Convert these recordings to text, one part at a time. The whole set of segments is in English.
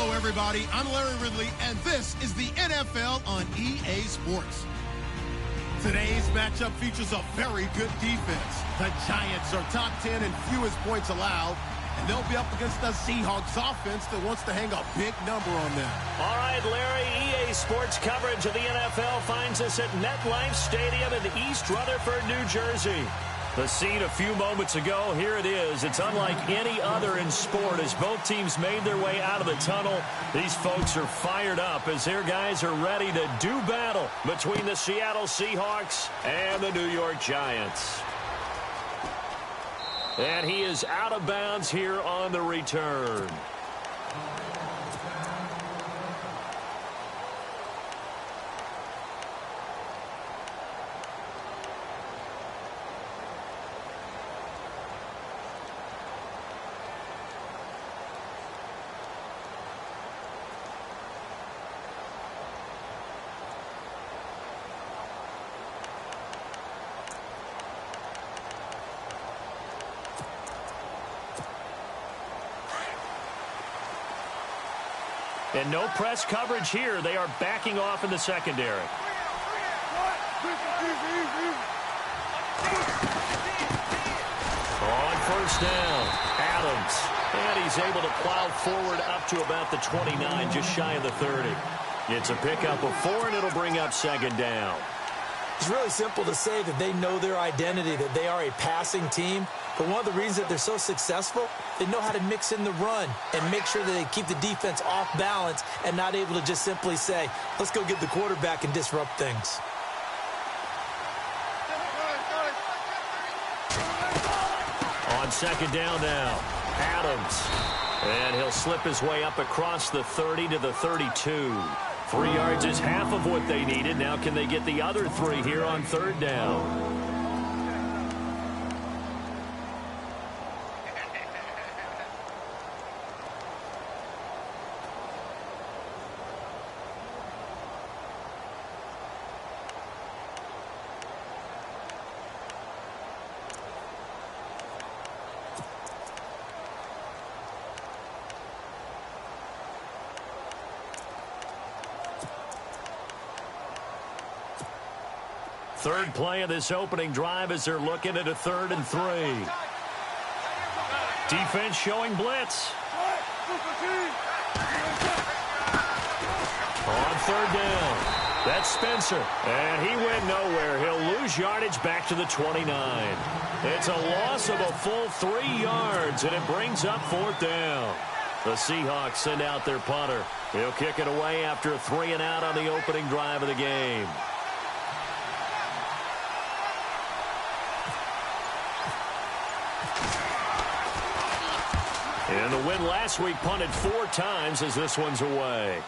Hello, everybody. I'm Larry Ridley, and this is the NFL on EA Sports. Today's matchup features a very good defense. The Giants are top 10 in fewest points allowed, and they'll be up against the Seahawks offense that wants to hang a big number on them. All right, Larry, EA Sports coverage of the NFL finds us at MetLife Stadium in East Rutherford, New Jersey. The scene a few moments ago, here it is. It's unlike any other in sport as both teams made their way out of the tunnel. These folks are fired up as their guys are ready to do battle between the Seattle Seahawks and the New York Giants. And he is out of bounds here on the return. And no press coverage here. They are backing off in the secondary. On first down, Adams. And he's able to plow forward up to about the 29, just shy of the 30. It's a pickup of 4, and it'll bring up second down. It's really simple to say that they know their identity, that they are a passing team. But one of the reasons that they're so successful, they know how to mix in the run and make sure that they keep the defense off balance and not able to just simply say, let's go get the quarterback and disrupt things. On second down now, Adams. And he'll slip his way up across the 30 to the 32. 3 yards is half of what they needed. Now can they get the other 3 here on third down? Third play of this opening drive as they're looking at a 3rd and 3. Defense showing blitz. On third down, that's Spencer. And he went nowhere. He'll lose yardage back to the 29. It's a loss of a full 3 yards, and it brings up 4th down. The Seahawks send out their punter. He'll kick it away after a 3 and out on the opening drive of the game. And the win last week punted 4 times as this one's away.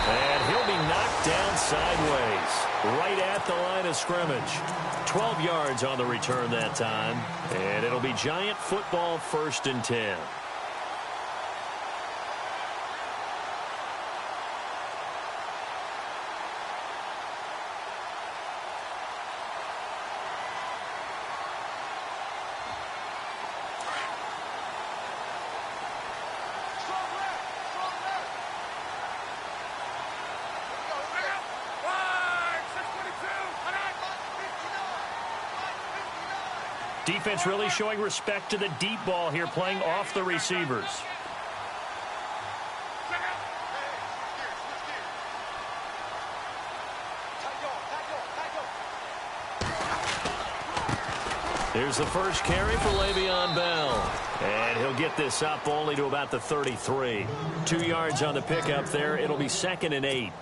And he'll be knocked down sideways, right at the line of scrimmage. 12 yards on the return that time. And it'll be Giant football 1st and 10. Defense really showing respect to the deep ball here, playing off the receivers. Here's the first carry for Le'Veon Bell. And he'll get this up only to about the 33. 2 yards on the pickup there. It'll be 2nd and 8.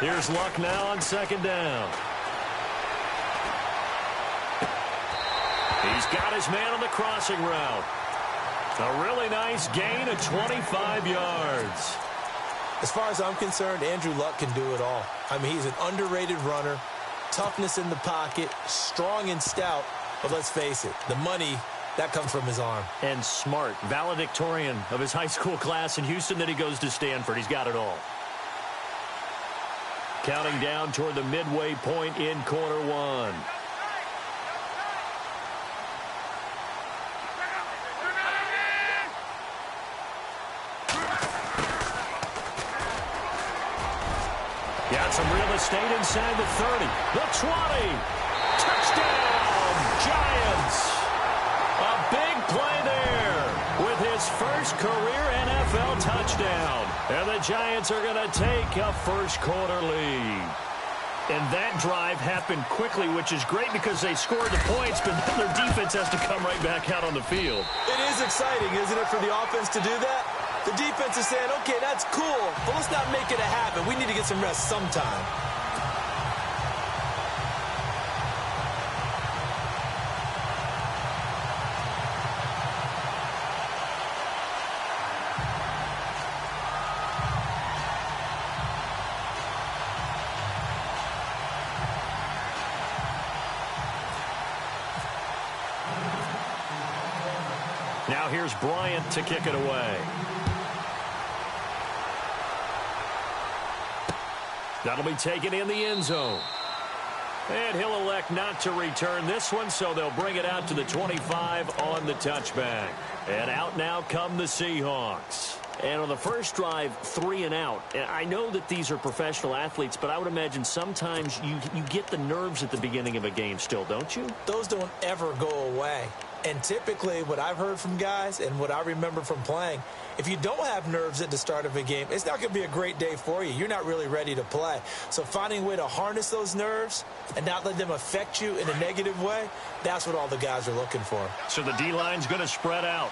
Here's Luck now on 2nd down. He's got his man on the crossing route. A really nice gain of 25 yards. As far as I'm concerned, Andrew Luck can do it all. I mean, he's an underrated runner, toughness in the pocket, strong and stout. But let's face it, the money, that comes from his arm. And smart, valedictorian of his high school class in Houston. Then he goes to Stanford. He's got it all. Counting down toward the midway point in quarter one. Got some real estate inside the 30. The 20. Touchdown, Giants. A big play there with his first career NFL touchdown. And the Giants are going to take a first-quarter lead. And that drive happened quickly, which is great because they scored the points, but then their defense has to come right back out on the field. It is exciting, isn't it, for the offense to do that? The defense is saying, okay, that's cool, but let's not make it a habit. We need to get some rest sometime. Now here's Bryant to kick it away. That'll be taken in the end zone. And he'll elect not to return this one, so they'll bring it out to the 25 on the touchback. And out now come the Seahawks. And on the first drive, 3 and out. And I know that these are professional athletes, but I would imagine sometimes you get the nerves at the beginning of a game still, don't you? Those don't ever go away. And typically what I've heard from guys and what I remember from playing, if you don't have nerves at the start of a game, it's not going to be a great day for you. You're not really ready to play. So finding a way to harness those nerves and not let them affect you in a negative way, that's what all the guys are looking for. So the D-line's going to spread out.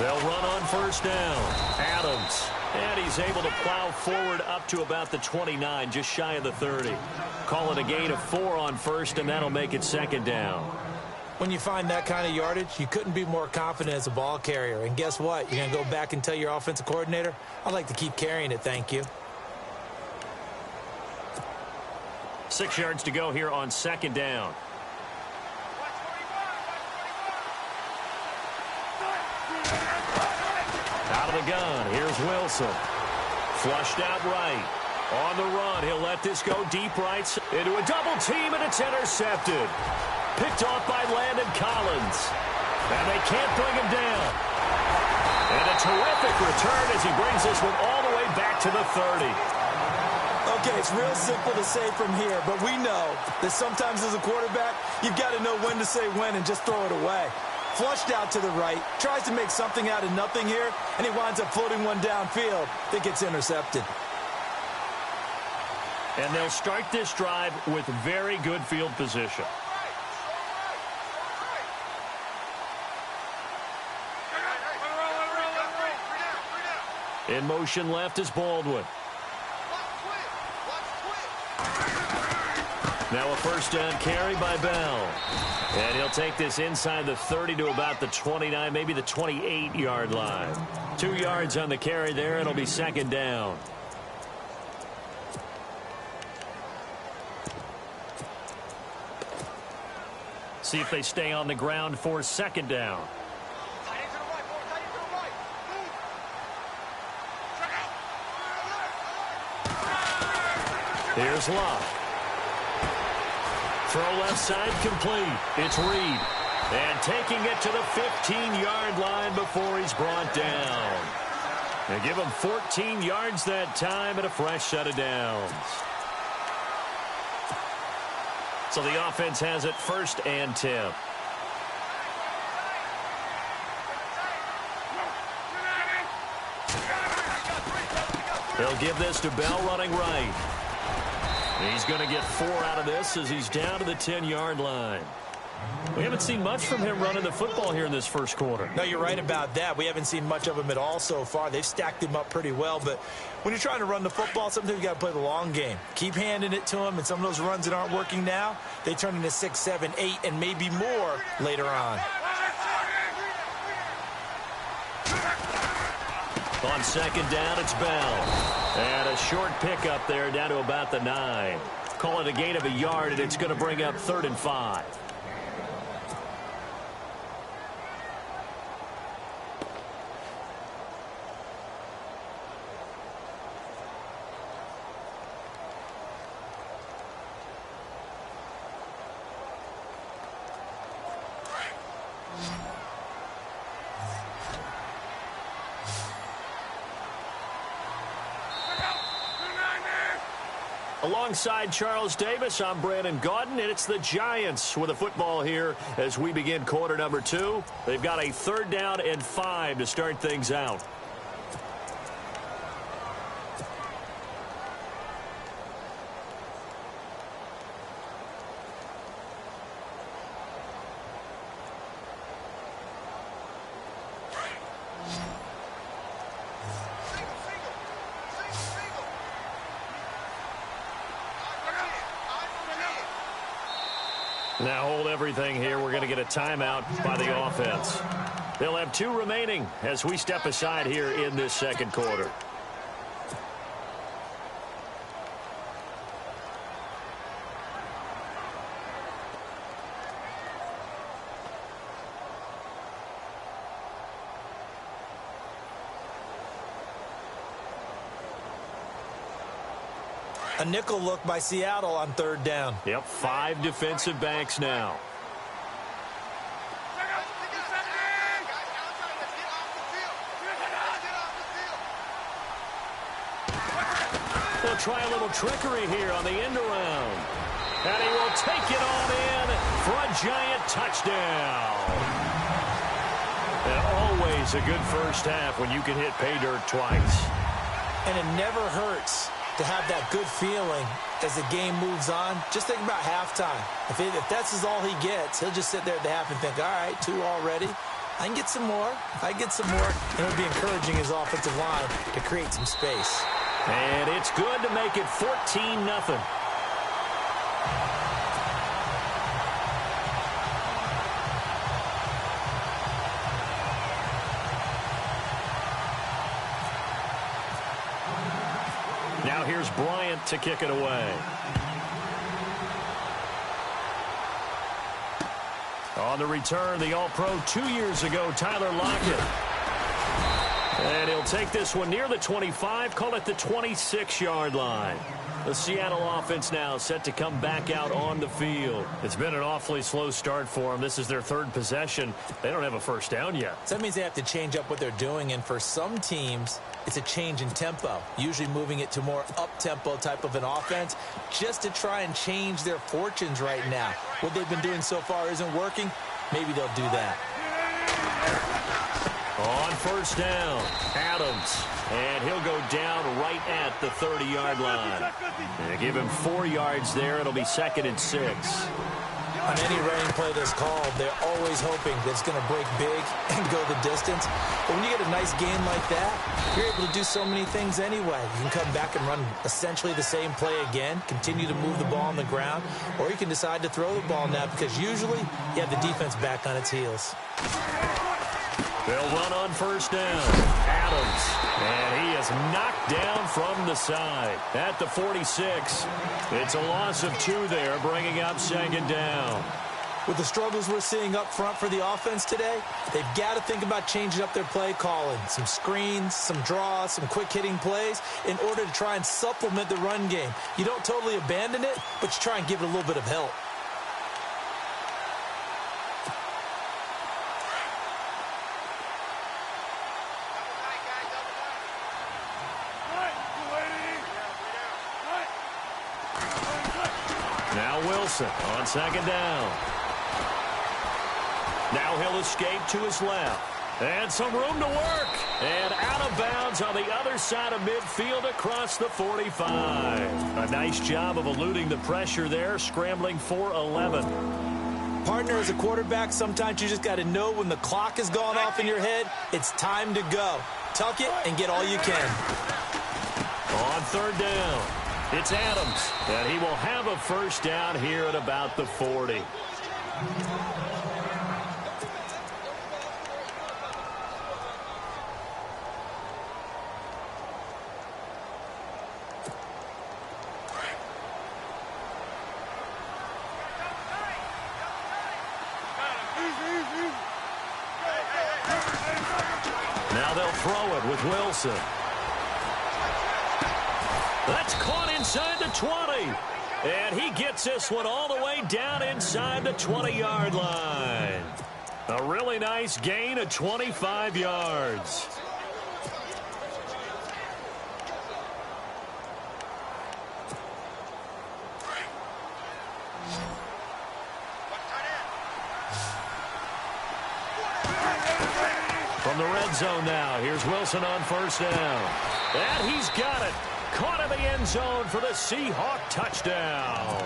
They'll run on first down. Adams. And he's able to plow forward up to about the 29, just shy of the 30. Call it a gain of 4 on first, and that'll make it second down. When you find that kind of yardage, you couldn't be more confident as a ball carrier. And guess what? You're going to go back and tell your offensive coordinator, I'd like to keep carrying it, thank you. 6 yards to go here on second down. Out of the gun, here's Wilson. Flushed out right. On the run, he'll let this go deep right into a double team, and it's intercepted. Picked off by Landon Collins. And they can't bring him down. And a terrific return as he brings this one all the way back to the 30. Okay, it's real simple to say from here, but we know that sometimes as a quarterback, you've got to know when to say when and just throw it away. Flushed out to the right, tries to make something out of nothing here, and he winds up floating one downfield. I think it's intercepted. And they'll start this drive with very good field position. In motion left is Baldwin. Now a first down carry by Bell. And he'll take this inside the 30 to about the 29, maybe the 28-yard line. 2 yards on the carry there. It'll be second down. See if they stay on the ground for second down. Here's Luck. Throw left side complete. It's Reed. And taking it to the 15-yard line before he's brought down. They give him 14 yards that time and a fresh set of downs. So the offense has it first and 10. They'll give this to Bell running right. He's going to get 4 out of this as he's down to the 10-yard line. We haven't seen much from him running the football here in this first quarter. No, you're right about that. We haven't seen much of him at all so far. They've stacked him up pretty well, but when you're trying to run the football, sometimes you got to play the long game. Keep handing it to him, and some of those runs that aren't working now, they turn into 6, 7, 8, and maybe more later on. On second down, it's Bell. And a short pickup there down to about the 9. Call it a gain of a yard, and it's going to bring up 3rd and 5. Alongside Charles Davis, I'm Brandon Gaudin, and it's the Giants with the football here as we begin quarter number 2. They've got a 3rd down and 5 to start things out. Now hold everything here. We're going to get a timeout by the offense. They'll have 2 remaining as we step aside here in this second quarter. A nickel look by Seattle on 3rd down. Yep, 5 defensive backs now. They'll try a little trickery here on the end around. And he will take it on in for a Giant touchdown. And always a good first half when you can hit pay dirt twice. And it never hurts to have that good feeling as the game moves on. Just think about halftime. If that's all he gets, he'll just sit there at the half and think, all right, 2 already. I can get some more. I get some more. And it'll be encouraging his offensive line to create some space. And it's good to make it 14-0. Now here's Bryant to kick it away. On the return, the All-Pro 2 years ago, Tyler Lockett. And he'll take this one near the 25, call it the 26-yard line. The Seattle offense now set to come back out on the field. It's been an awfully slow start for them. This is their 3rd possession. They don't have a first down yet. So that means they have to change up what they're doing, and for some teams, it's a change in tempo, usually moving it to more up-tempo type of an offense just to try and change their fortunes right now. What they've been doing so far isn't working. Maybe they'll do that. On first down, Adams, and he'll go down right at the 30-yard line. They give him 4 yards there. It'll be 2nd and 6. On any running play that's called, they're always hoping that it's going to break big and go the distance. But when you get a nice game like that, you're able to do so many things anyway. You can come back and run essentially the same play again, continue to move the ball on the ground, or you can decide to throw the ball now because usually you have the defense back on its heels. They'll run on first down. Adams, and he is knocked down from the side at the 46. It's a loss of 2 there, bringing up 2nd down. With the struggles we're seeing up front for the offense today, they've got to think about changing up their play calling. Some screens, some draws, some quick-hitting plays in order to try and supplement the run game. You don't totally abandon it, but you try and give it a little bit of help. Now Wilson on 2nd down. Now he'll escape to his left. And some room to work. And out of bounds on the other side of midfield across the 45. A nice job of eluding the pressure there, scrambling for 11. Partner, as a quarterback, sometimes you just got to know when the clock has gone off in your head, it's time to go. Tuck it and get all you can. On 3rd down, it's Adams, and he will have a first down here at about the 40. Wilson. That's caught inside the 20. And he gets this one all the way down inside the 20-yard line. A really nice gain of 25 yards. From the red zone now, here's Wilson on first down. And he's got it. Caught in the end zone for the Seahawk touchdown.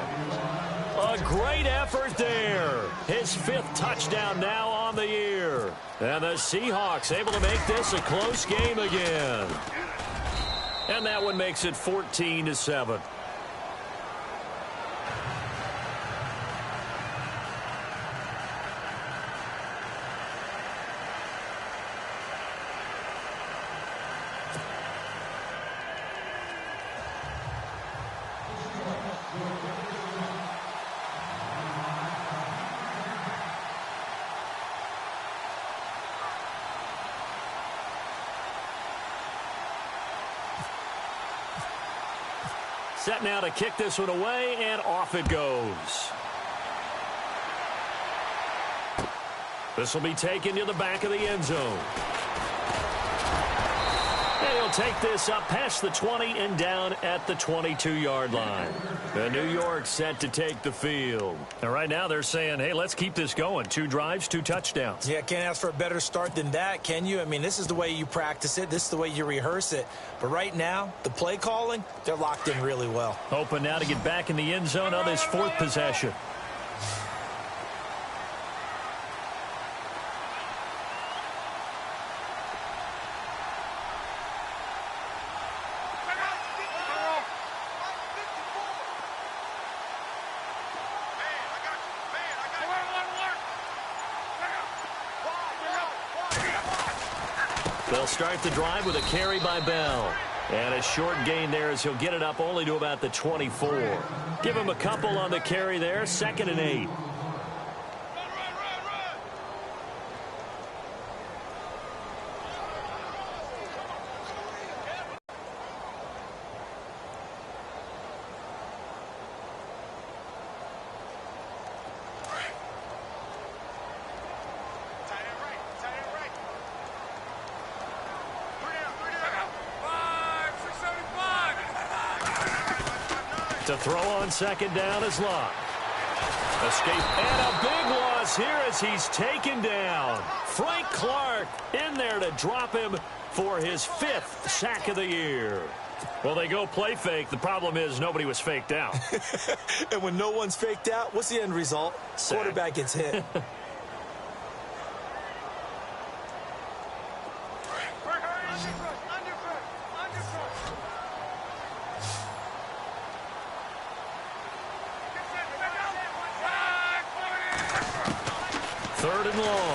A great effort there. His 5th touchdown now on the year. And the Seahawks able to make this a close game again. And that one makes it 14-7. Set now to kick this one away, and off it goes. This will be taken to the back of the end zone. And he'll take this up past the 20 and down at the 22-yard line. And New York set to take the field. And right now they're saying, hey, let's keep this going. 2 drives, 2 touchdowns. Yeah, can't ask for a better start than that, can you? I mean, this is the way you practice it. This is the way you rehearse it. But right now, the play calling, they're locked in really well. Hoping now to get back in the end zone on this 4th possession. They'll start the drive with a carry by Bell. And a short gain there as he'll get it up only to about the 24. Give him a couple on the carry there. 2nd and 8. To throw on 2nd down is Locke. Escape and a big loss here as he's taken down. Frank Clark in there to drop him for his 5th sack of the year. Well, they go play fake. The problem is nobody was faked out. And when no one's faked out, what's the end result? Sack. Quarterback gets hit.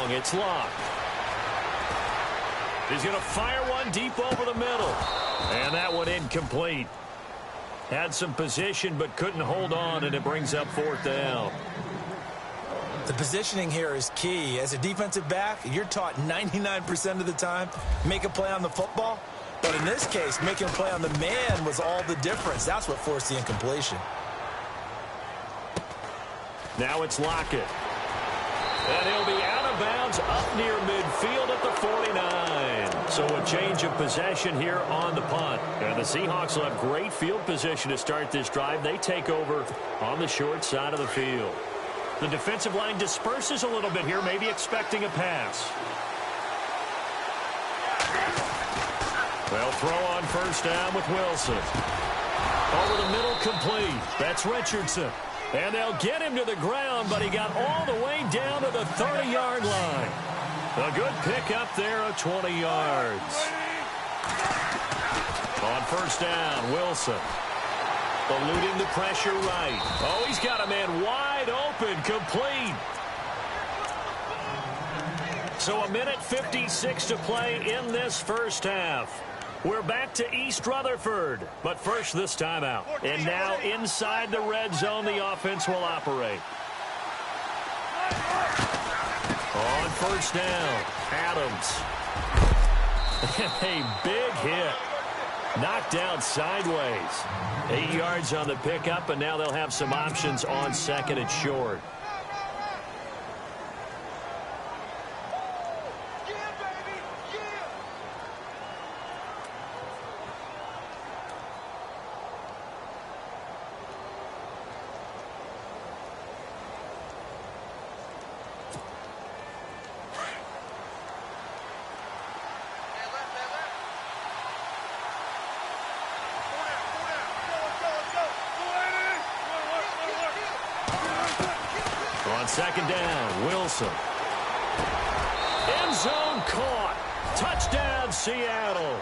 It's Locke. He's going to fire one deep over the middle. And that one incomplete. Had some position but couldn't hold on, and it brings up 4th down. The positioning here is key. As a defensive back, you're taught 99% of the time, make a play on the football. But in this case, making a play on the man was all the difference. That's what forced the incompletion. Now it's Lockett. And he'll be out of bounds up near midfield at the 49. So a change of possession here on the punt. And the Seahawks will have great field position to start this drive. They take over on the short side of the field. The defensive line disperses a little bit here, maybe expecting a pass. They'll throw on 1st down with Wilson. Over the middle, complete. That's Richardson. And they'll get him to the ground, but he got all the way down to the 30-yard line. A good pickup there of 20 yards. On 1st down, Wilson. Eluding the pressure right. Oh, he's got a man wide open, complete. So 1:56 to play in this first half. We're back to East Rutherford, but first this timeout. And now inside the red zone, the offense will operate. On 1st down, Adams. A big hit. Knocked out sideways. 8 yards on the pickup, and now they'll have some options on second and short. On second down, Wilson. End zone caught. Touchdown, Seattle.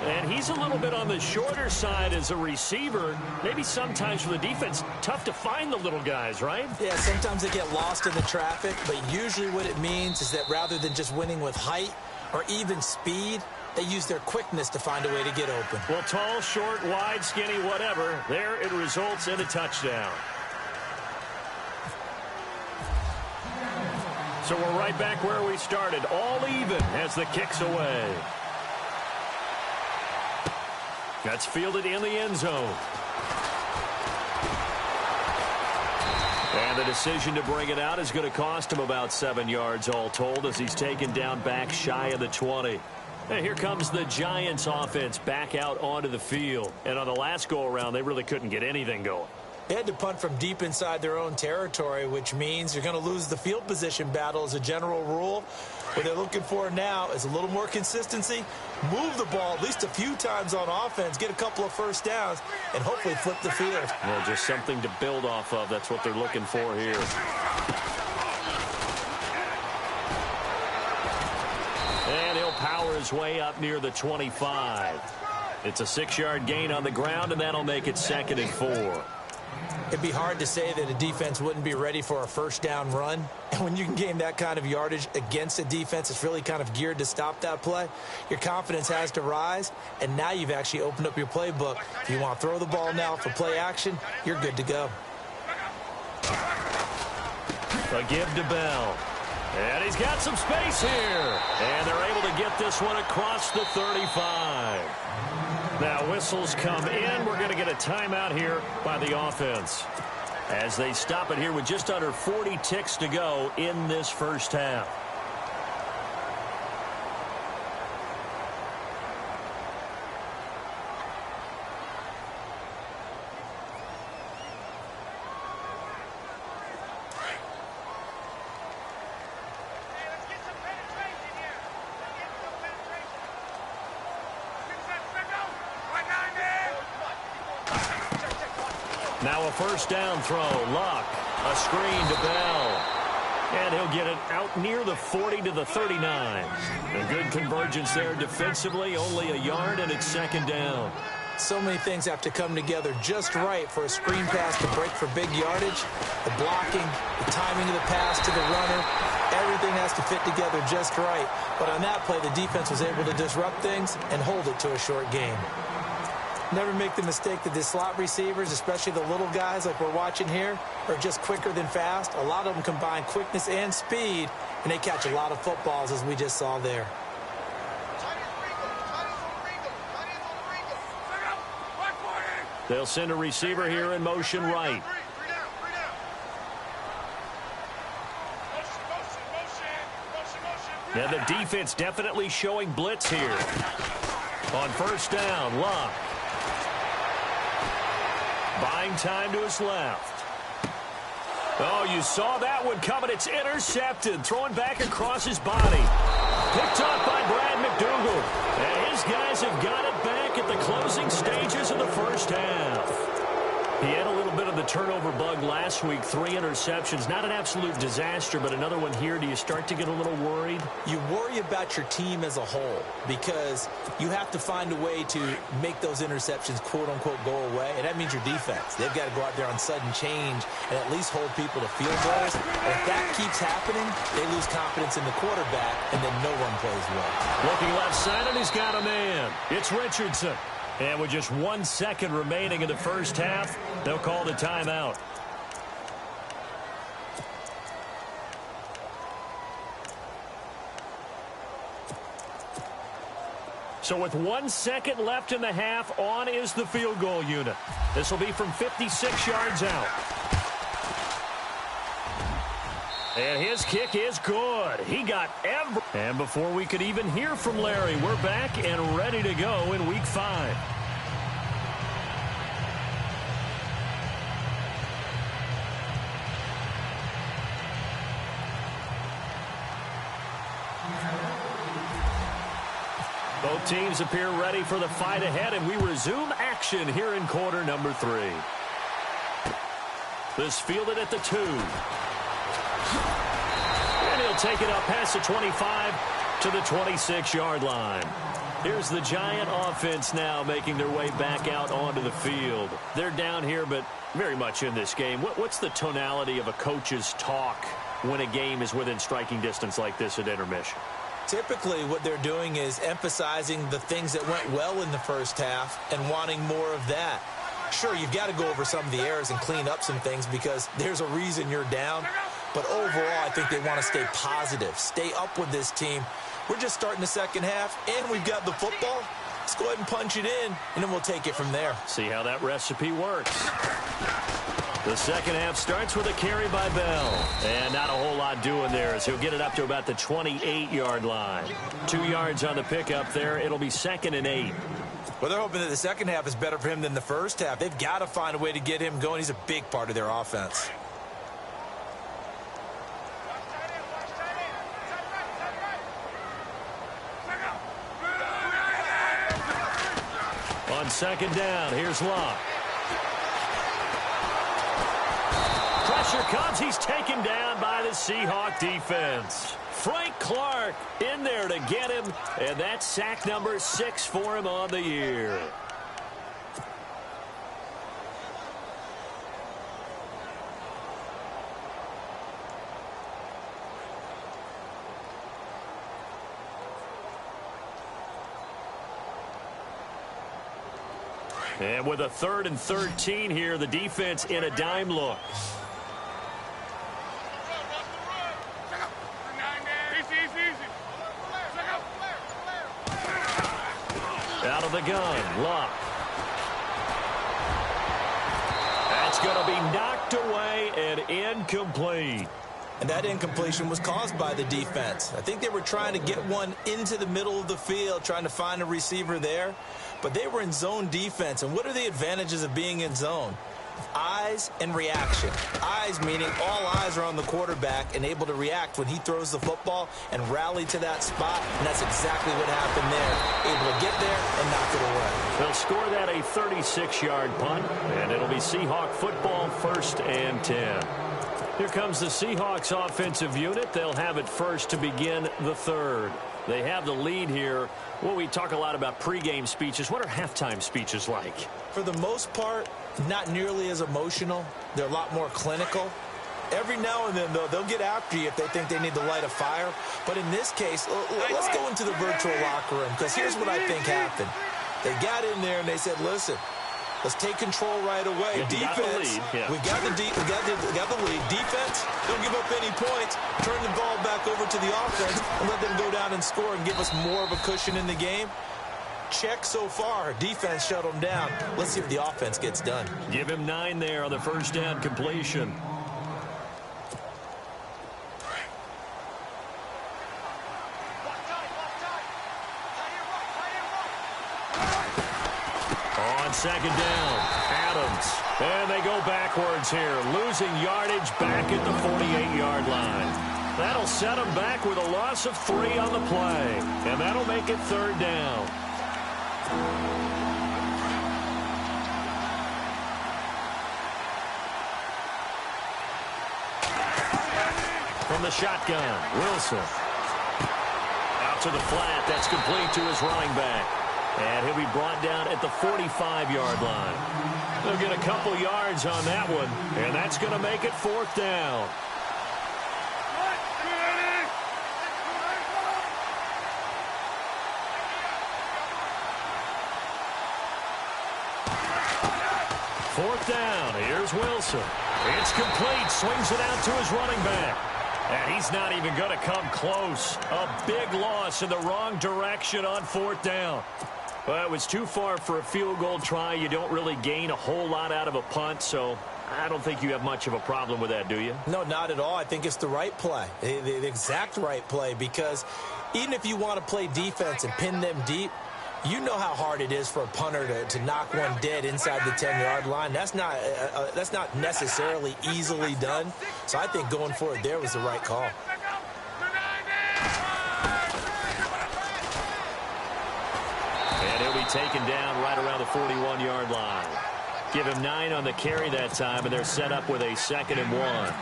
And he's a little bit on the shorter side as a receiver. Maybe sometimes for the defense, tough to find the little guys, right? Yeah, sometimes they get lost in the traffic, but usually what it means is that rather than just winning with height or even speed, they use their quickness to find a way to get open. Well, tall, short, wide, skinny, whatever, there it results in a touchdown. So we're right back where we started, all even as the kick's away. That's fielded in the end zone. And the decision to bring it out is going to cost him about 7 yards all told as he's taken down back shy of the 20. And here comes the Giants offense back out onto the field. And on the last go-around, they really couldn't get anything going. They had to punt from deep inside their own territory, which means you're going to lose the field position battle as a general rule. What they're looking for now is a little more consistency, move the ball at least a few times on offense, get a couple of first downs, and hopefully flip the field. Well, just something to build off of. That's what they're looking for here. And he'll power his way up near the 25. It's a 6-yard gain on the ground, and that'll make it 2nd and 4. It'd be hard to say that a defense wouldn't be ready for a first down run. And when you can gain that kind of yardage against a defense that's really kind of geared to stop that play, your confidence has to rise, and now you've actually opened up your playbook. If you want to throw the ball now for play action, you're good to go. A give to Bell. And he's got some space here. And they're able to get this one across the 35. Now whistles come in. We're going to get a timeout here by the offense as they stop it here with just under 40 ticks to go in this first half. Now a first down throw. Luck. A screen to Bell. And he'll get it out near the 40 to the 39. A good convergence there defensively. Only a yard, and it's 2nd down. So many things have to come together just right for a screen pass to break for big yardage. The blocking, the timing of the pass to the runner, everything has to fit together just right. But on that play, the defense was able to disrupt things and hold it to a short game. Never make the mistake that the slot receivers, especially the little guys like we're watching here, are just quicker than fast. A lot of them combine quickness and speed, and they catch a lot of footballs, as we just saw there. They'll send a receiver here in motion right. Now the defense definitely showing blitz here. On first down, Luck. Buying time to his left. Oh, you saw that one coming. It's intercepted. Throwing back across his body. Picked off by Brad McDougal. And his guys have got it back at the closing stages of the first half. He had a little bit of the turnover bug last week. 3 interceptions. Not an absolute disaster, but another one here. Do you start to get a little worried? You worry about your team as a whole because you have to find a way to make those interceptions, quote-unquote, go away, and that means your defense. They've got to go out there on sudden change and at least hold people to field goals. And if that keeps happening, they lose confidence in the quarterback, and then no one plays well. Looking left side, and he's got a man. It's Richardson. And with just 1 second remaining in the first half, they'll call the timeout. So with 1 second left in the half, on is the field goal unit. This will be from 56 yards out. And his kick is good. He got every... And before we could even hear from Larry, we're back and ready to go in Week 5. Both teams appear ready for the fight ahead, and we resume action here in quarter number 3. This fielded at the 2. And he'll take it up past the 25 to the 26-yard line. Here's the Giant offense now making their way back out onto the field. They're down here, but very much in this game. What's the tonality of a coach's talk when a game is within striking distance like this at intermission? Typically, what they're doing is emphasizing the things that went well in the first half and wanting more of that. Sure, you've got to go over some of the errors and clean up some things because there's a reason you're down. But overall, I think they want to stay positive, stay up with this team. We're just starting the second half, and we've got the football. Let's go ahead and punch it in, and then we'll take it from there. See how that recipe works. The second half starts with a carry by Bell. And not a whole lot doing there as he'll get it up to about the 28-yard line. 2 yards on the pickup there. It'll be 2nd and 8. Well, they're hoping that the second half is better for him than the first half. They've got to find a way to get him going. He's a big part of their offense. On second down, here's Locke. Pressure comes. He's taken down by the Seahawk defense. Frank Clark in there to get him, and that's sack number 6 for him on the year. And with a 3rd and 13 here, the defense in a dime look. Out of the gun, Locke. That's going to be knocked away and incomplete. And that incompletion was caused by the defense. I think they were trying to get one into the middle of the field, trying to find a receiver there. But they were in zone defense. And what are the advantages of being in zone? Eyes and reaction. Eyes meaning all eyes are on the quarterback and able to react when he throws the football and rally to that spot. And that's exactly what happened there. Able to get there and knock it away. They'll score that a 36-yard punt, and it'll be Seahawk football 1st and 10. Here comes the Seahawks offensive unit. They'll have it first to begin the 3rd. They have the lead here. Well, we talk a lot about pregame speeches. What are halftime speeches like? For the most part, not nearly as emotional. They're a lot more clinical. Every now and then, though, they'll get after you if they think they need to light a fire. But in this case, let's go into the virtual locker room, because here's what I think happened. They got in there and they said, listen, let's take control right away. Defense, we got the lead. Defense, don't give up any points. Turn the ball back over to the offense and let them go down and score and give us more of a cushion in the game. Check so far. Defense shut them down. Let's see if the offense gets done. Give him 9 there on the first down completion. On second down, Adams. And they go backwards here, losing yardage back at the 48-yard line. That'll set them back with a loss of 3 on the play. And that'll make it 3rd down. From the shotgun, Wilson. Out to the flat. That's complete to his running back. And he'll be brought down at the 45-yard line. They'll get a couple yards on that one, and that's going to make it 4th down. Fourth down. Here's Wilson. It's complete. Swings it out to his running back. And he's not even going to come close. A big loss in the wrong direction on 4th down. Well, it was too far for a field goal try. You don't really gain a whole lot out of a punt, so I don't think you have much of a problem with that, do you? No, not at all. I think it's the right play, the exact right play, because even if you want to play defense and pin them deep, you know how hard it is for a punter to knock one dead inside the 10-yard line. That's not necessarily easily done. So I think going for it there was the right call. And he'll be taken down right around the 41-yard line. Give him 9 on the carry that time, and they're set up with a 2nd and 1.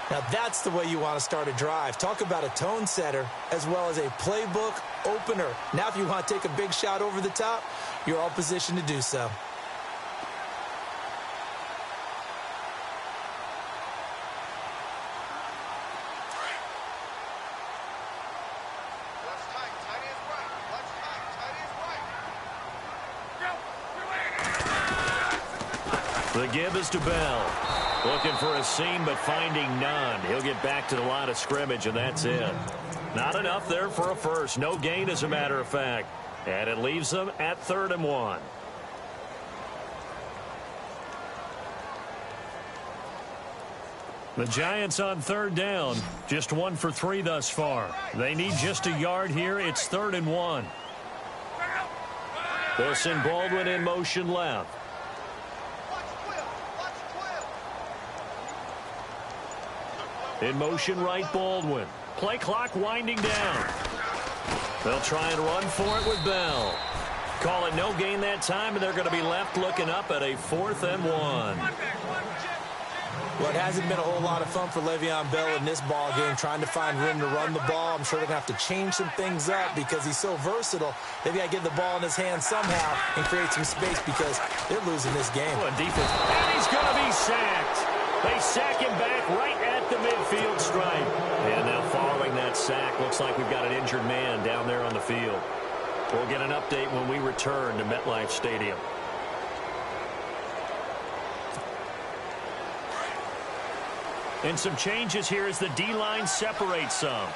Now that's the way you want to start a drive. Talk about a tone setter as well as a playbook opener. Now if you want to take a big shot over the top, you're all positioned to do so. The give is to Bell. Looking for a seam, but finding none. He'll get back to the line of scrimmage, and that's it. Not enough there for a first. No gain, as a matter of fact. And it leaves them at 3rd and 1. The Giants on 3rd down. Just 1 for 3 thus far. They need just a yard here. It's 3rd and 1. They'll send Baldwin in motion left. In motion right, Baldwin. Play clock winding down. They'll try and run for it with Bell. Call it no gain that time, and they're going to be left looking up at a 4th and 1. Well, it hasn't been a whole lot of fun for Le'Veon Bell in this ball game, trying to find room to run the ball. I'm sure they're going to have to change some things up because he's so versatile. They've got to get the ball in his hands somehow and create some space because they're losing this game. Oh, defense. And he's going to be sacked. They sack him back right at the midfield stripe. And now following that sack, looks like we've got an injured man down there on the field. We'll get an update when we return to MetLife Stadium. And some changes here as the D-line separates some.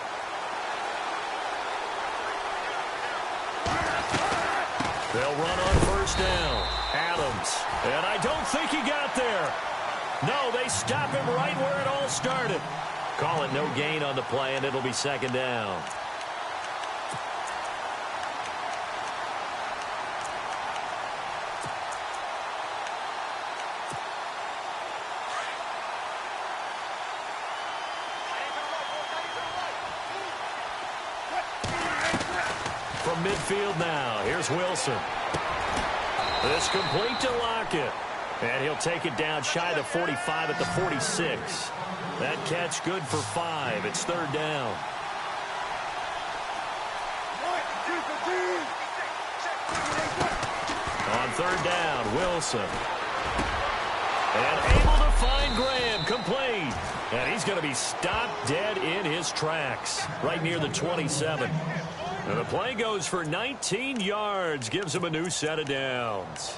They'll run on 1st down. Adams. And I don't think he got there. No, they stop him right where it all started. Call it no gain on the play, and it'll be 2nd down. From midfield now, here's Wilson. This complete to Lockett. And he'll take it down shy of the 45 at the 46. That catch good for 5. It's 3rd down. On 3rd down, Wilson. And able to find Graham, complete. And he's going to be stopped dead in his tracks, right near the 27. And the play goes for 19 yards, gives him a new set of downs.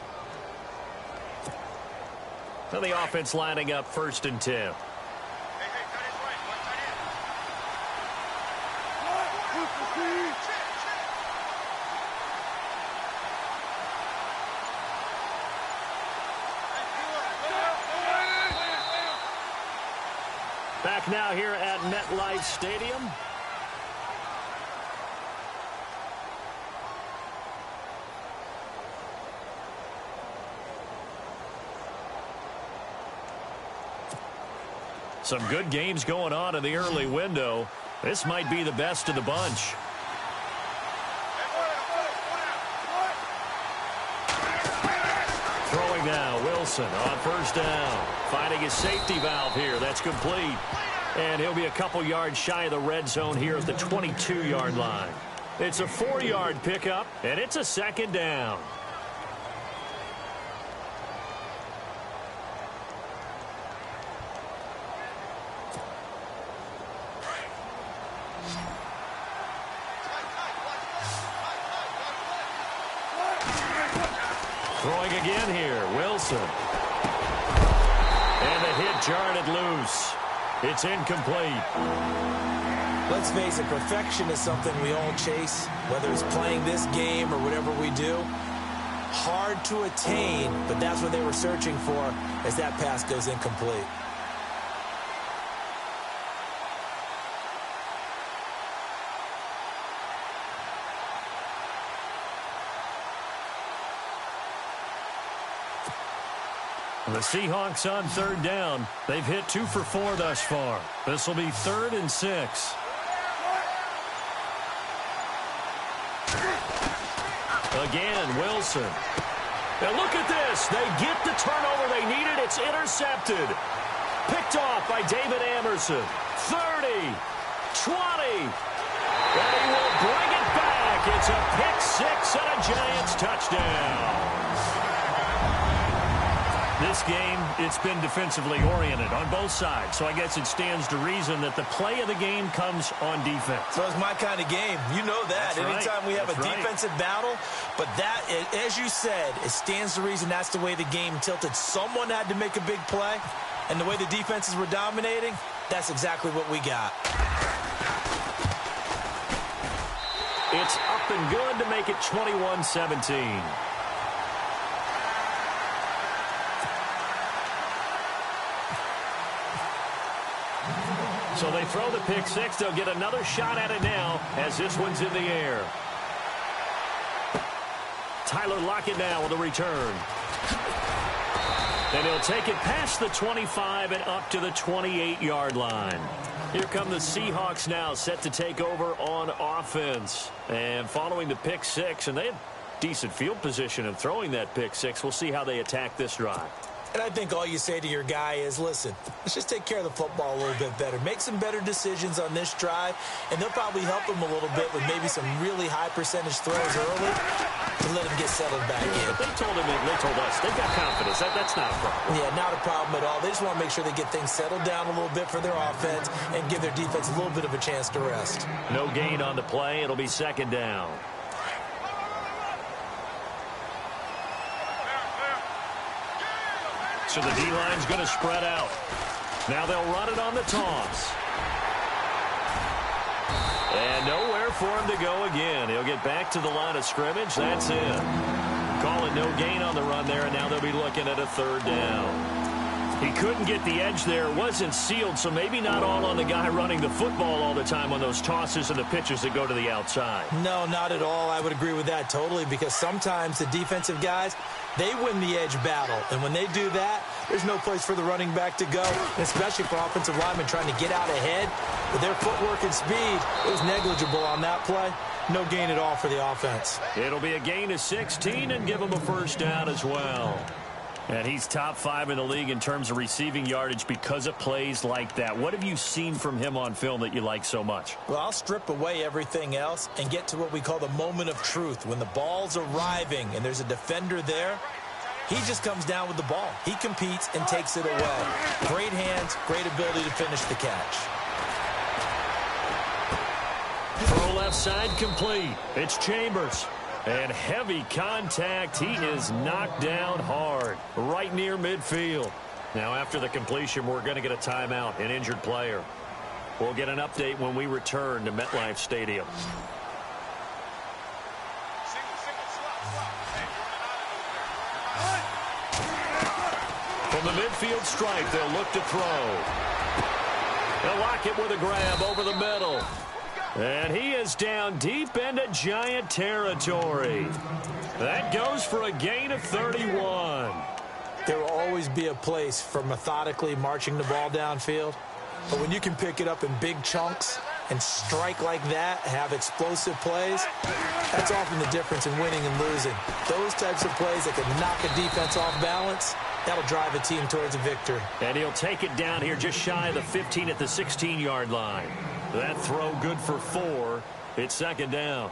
So the offense lining up 1st and 10. Back now here at MetLife Stadium. Some good games going on in the early window. This might be the best of the bunch. Throwing now, Wilson on 1st down. Finding his safety valve here. That's complete. And he'll be a couple yards shy of the red zone here at the 22-yard line. It's a 4-yard pickup, and it's a 2nd down. Throwing again here, Wilson. And the hit jarred it loose. It's incomplete. Let's face it, perfection is something we all chase, whether it's playing this game or whatever we do. Hard to attain, but that's what they were searching for as that pass goes incomplete. The Seahawks on third down. They've hit 2 for 4 thus far. This will be 3rd and 6. Again, Wilson. Now look at this. They get the turnover they needed. It's intercepted. Picked off by David Amerson. 30, 20. And he will bring it back. It's a pick 6 and a Giants touchdown. This game, it's been defensively oriented on both sides, so I guess it stands to reason that the play of the game comes on defense. So it's my kind of game. You know that. That's Anytime right. we have That's a right. defensive battle, but that, as you said, it stands to reason that's the way the game tilted. Someone had to make a big play, and the way the defenses were dominating, that's exactly what we got. It's up and good to make it 21-17. So they throw the pick 6. They'll get another shot at it now as this one's in the air. Tyler Lockett now with a return. And he'll take it past the 25 and up to the 28-yard line. Here come the Seahawks now, set to take over on offense. And following the pick 6, and they have decent field position in throwing that pick 6. We'll see how they attack this drive. And I think all you say to your guy is, listen, let's just take care of the football a little bit better. Make some better decisions on this drive, and they'll probably help him a little bit with maybe some really high percentage throws early to let him get settled back in. But they told us, they've got confidence. That's not a problem. Yeah, not a problem at all. They just want to make sure they get things settled down a little bit for their offense and give their defense a little bit of a chance to rest. No gain on the play. It'll be 2nd down. So the D-line's going to spread out. Now they'll run it on the toss. And nowhere for him to go again. He'll get back to the line of scrimmage. That's it. Call it no gain on the run there, and now they'll be looking at a 3rd down. He couldn't get the edge there. It wasn't sealed, so maybe not all on the guy running the football all the time on those tosses and the pitches that go to the outside. No, not at all. I would agree with that totally, because sometimes the defensive guys, they win the edge battle. And when they do that, there's no place for the running back to go, especially for offensive linemen trying to get out ahead. With their footwork and speed, it was negligible on that play. No gain at all for the offense. It'll be a gain of 16 and give him a 1st down as well. And he's top 5 in the league in terms of receiving yardage because of plays like that. What have you seen from him on film that you like so much? Well, I'll strip away everything else and get to what we call the moment of truth. When the ball's arriving and there's a defender there, he just comes down with the ball. He competes and takes it away. Great hands, great ability to finish the catch. Throw left side complete. It's Chambers. And heavy contact. He is knocked down hard, right near midfield. Now, after the completion, we're going to get a timeout, an injured player. We'll get an update when we return to MetLife Stadium. From the midfield stripe, they'll look to throw. They'll lock it with a grab over the middle. And he is down deep into Giant territory. That goes for a gain of 31. There will always be a place for methodically marching the ball downfield. But when you can pick it up in big chunks and strike like that, have explosive plays, that's often the difference in winning and losing. Those types of plays that can knock a defense off balance, that'll drive a team towards a victory. And he'll take it down here just shy of the 15 at the 16-yard line. That throw good for 4. It's 2nd down.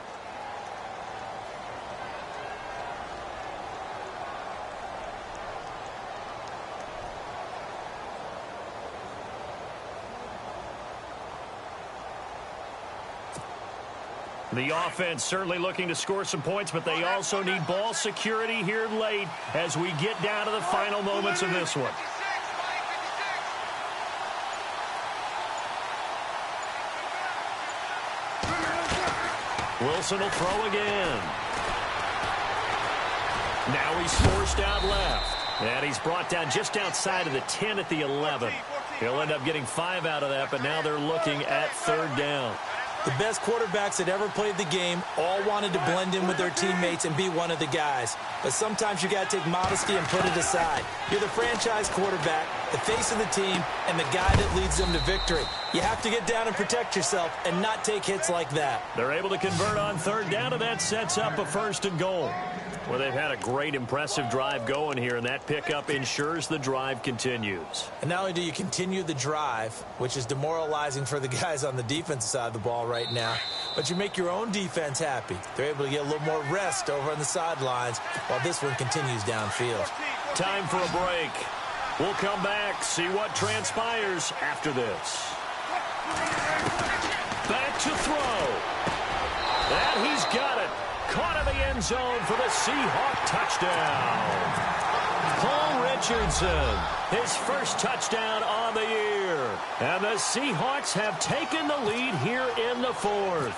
The offense certainly looking to score some points, but they also need ball security here late as we get down to the final moments of this one. Wilson will throw again. Now he's forced out left. And he's brought down just outside of the 10 at the 11. He'll end up getting 5 out of that, but now they're looking at 3rd down. The best quarterbacks that ever played the game all wanted to blend in with their teammates and be one of the guys. But sometimes you got to take modesty and put it aside. You're the franchise quarterback, the face of the team, and the guy that leads them to victory. You have to get down and protect yourself and not take hits like that. They're able to convert on 3rd down, and that sets up a 1st and goal. Well, they've had a great, impressive drive going here, and that pickup ensures the drive continues. And not only do you continue the drive, which is demoralizing for the guys on the defensive side of the ball right now, but you make your own defense happy. They're able to get a little more rest over on the sidelines while this one continues downfield. Time for a break. We'll come back, see what transpires after this. Back to throw. And he's got it. Caught in the end zone for the Seahawk touchdown. Paul Richardson, his first touchdown on the year. And the Seahawks have taken the lead here in the 4th.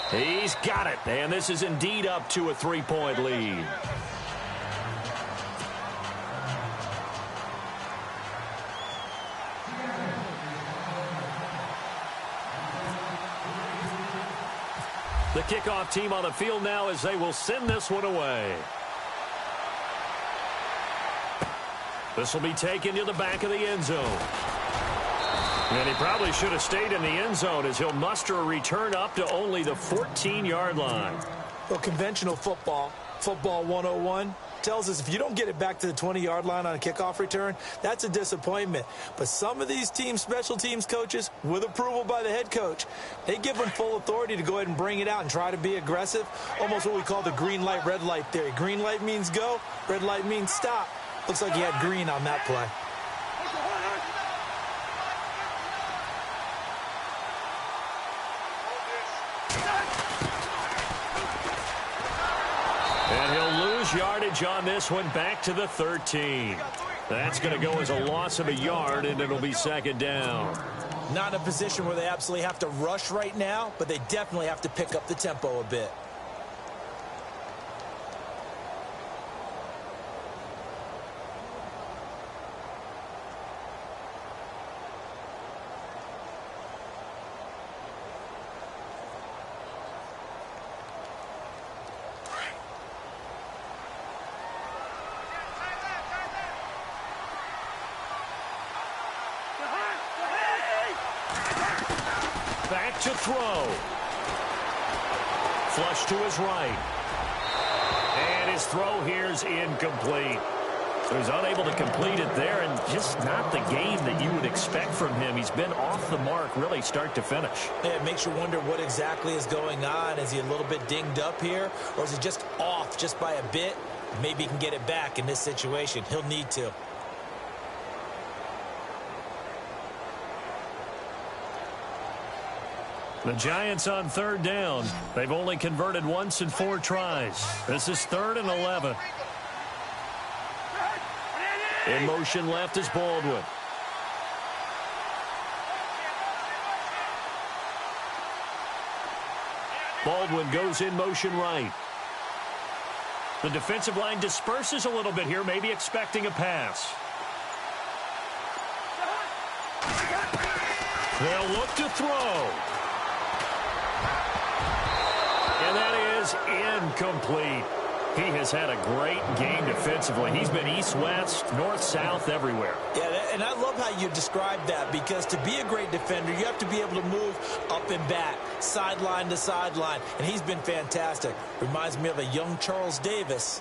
He's got it, and this is indeed up to a 3-point lead. The kickoff team on the field now as they will send this one away. This will be taken to the back of the end zone. And he probably should have stayed in the end zone as he'll muster a return up to only the 14-yard line. Well, conventional football 101, tells us if you don't get it back to the 20-yard line on a kickoff return, that's a disappointment. But some of these teams, special teams coaches, with approval by the head coach, they give them full authority to go ahead and bring it out and try to be aggressive, almost what we call the green light, red light theory. Green light means go, red light means stop. Looks like he had green on that play. And he'll lose yardage on this one back to the 13. That's going to go as a loss of a yard, and it'll be 2nd down. Not in a position where they absolutely have to rush right now, but they definitely have to pick up the tempo a bit. Back to throw. Flush to his right. And his throw here's incomplete. So he's unable to complete it there, and just not the game that you would expect from him. He's been off the mark really start to finish. Yeah, it makes you wonder what exactly is going on. Is he a little bit dinged up here, or is it just off just by a bit? Maybe he can get it back in this situation. He'll need to. The Giants on 3rd down. They've only converted once in 4 tries. This is 3rd and 11. In motion left is Baldwin. Baldwin goes in motion right. The defensive line disperses a little bit here, maybe expecting a pass. They'll look to throw. And that is incomplete. He has had a great game defensively. He's been east-west, north-south, everywhere. Yeah, and I love how you describe that, because to be a great defender, you have to be able to move up and back, sideline to sideline, and he's been fantastic. Reminds me of a young Charles Davis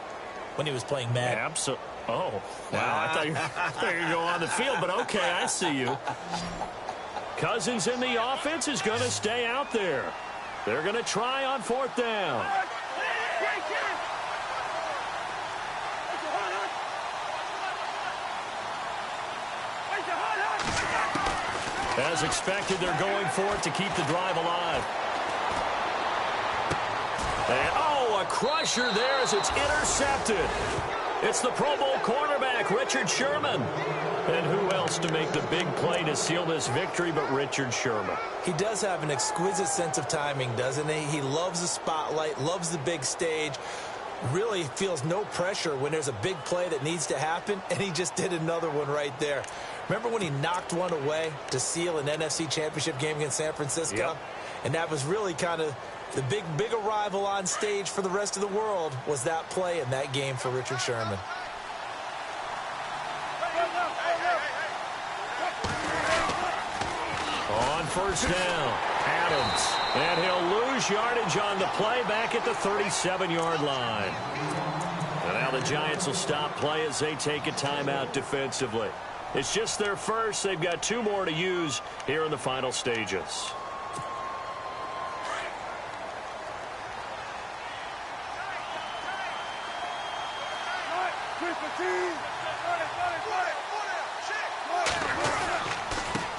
when he was playing Madden. Absolutely. Oh, wow. I thought you were going to go on the field, but okay, I see you. Cousins in the offense is going to stay out there. They're going to try on 4th down. As expected, they're going for it to keep the drive alive. And, oh, a crusher there as it's intercepted. It's the Pro Bowl cornerback, Richard Sherman. And who else to make the big play to seal this victory but Richard Sherman? He does have an exquisite sense of timing, doesn't he? He loves the spotlight, loves the big stage, really feels no pressure when there's a big play that needs to happen, and he just did another one right there. Remember when he knocked one away to seal an NFC Championship game against San Francisco? Yep. And that was really kind of the big arrival on stage for the rest of the world was that play in that game for Richard Sherman. On first down, Adams. And he'll lose yardage on the play back at the 37-yard line. And now the Giants will stop play as they take a timeout defensively. It's just their first. They've got 2 more to use here in the final stages.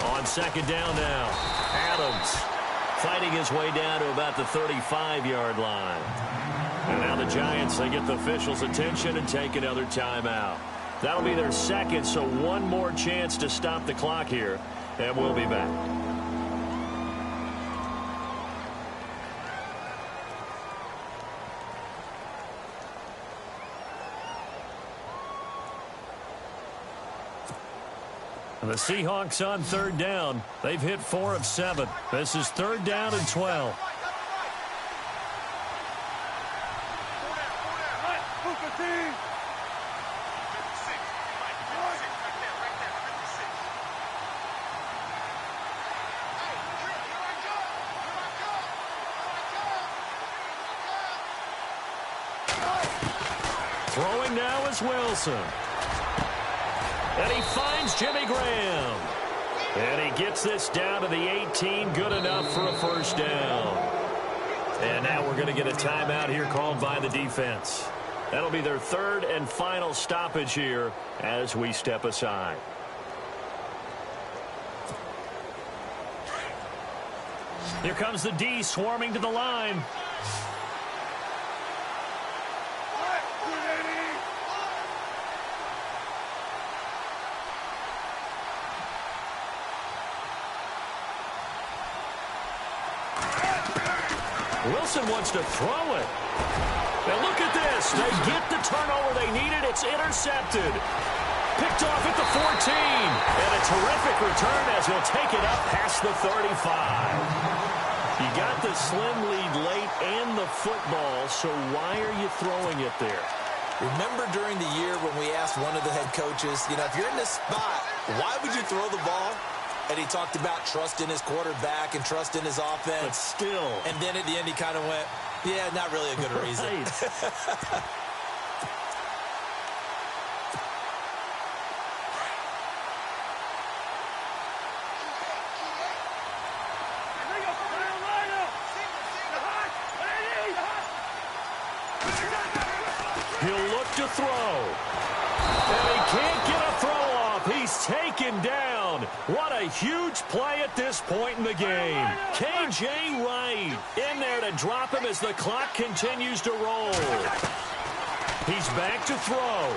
On second down now, Adams fighting his way down to about the 35-yard line. And now the Giants, they get the officials' attention and take another timeout. That'll be their second, so one more chance to stop the clock here, and we'll be back. The Seahawks on third down. They've hit 4 of 7. This is third down and 12. Throwing now is Wilson. And he finds Jimmy Graham. And he gets this down to the 18. Good enough for a first down. And now we're going to get a timeout here called by the defense. That'll be their third and final stoppage here as we step aside. Here comes the D swarming to the line. Wilson wants to throw it. Now look at this. They get the turnover they needed. It's intercepted. Picked off at the 14. And a terrific return as he'll take it up past the 35. You got the slim lead late and the football, so why are you throwing it there? Remember during the year when we asked one of the head coaches, if you're in this spot, why would you throw the ball? And he talked about trust in his quarterback and trust in his offense. But still. And then at the end he kind of went, yeah, not really a good reason. Right. He'll look to throw. And he can't get a throw off. He's taken down. What a huge play at this point in the game. K.J. Wright in there to drop him as the clock continues to roll. He's back to throw.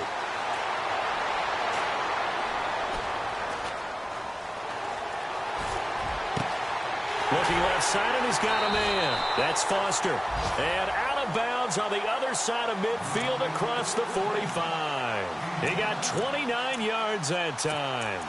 Looking left side, and he's got a man. That's Foster. And out of bounds on the other side of midfield across the 45. He got 29 yards that time.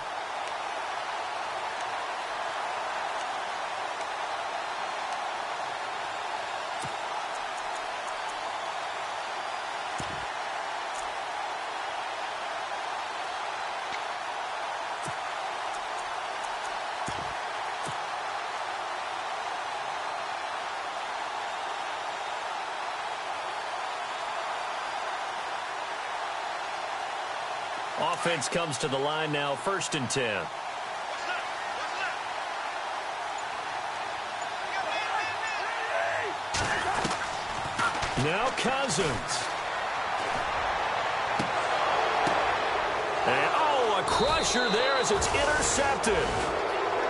Offense comes to the line now, 1st and 10. Now Cousins. And, a crusher there as it's intercepted.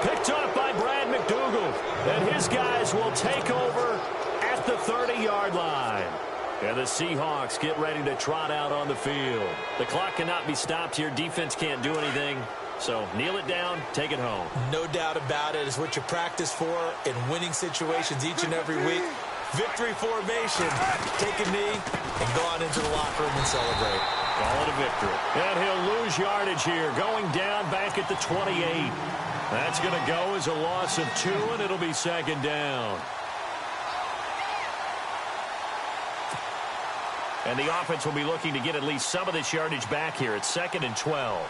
Picked off by Brad McDougald. And his guys will take over at the 30-yard line. And the Seahawks get ready to trot out on the field. The clock cannot be stopped here. Defense can't do anything. So kneel it down, take it home. No doubt about it. It's what you practice for in winning situations each and every week. Victory formation. Take a knee and go on into the locker room and celebrate. Call it a victory. And he'll lose yardage here, going down back at the 28. That's going to go as a loss of 2, and it'll be second down. And the offense will be looking to get at least some of this yardage back here. It's 2nd and 12.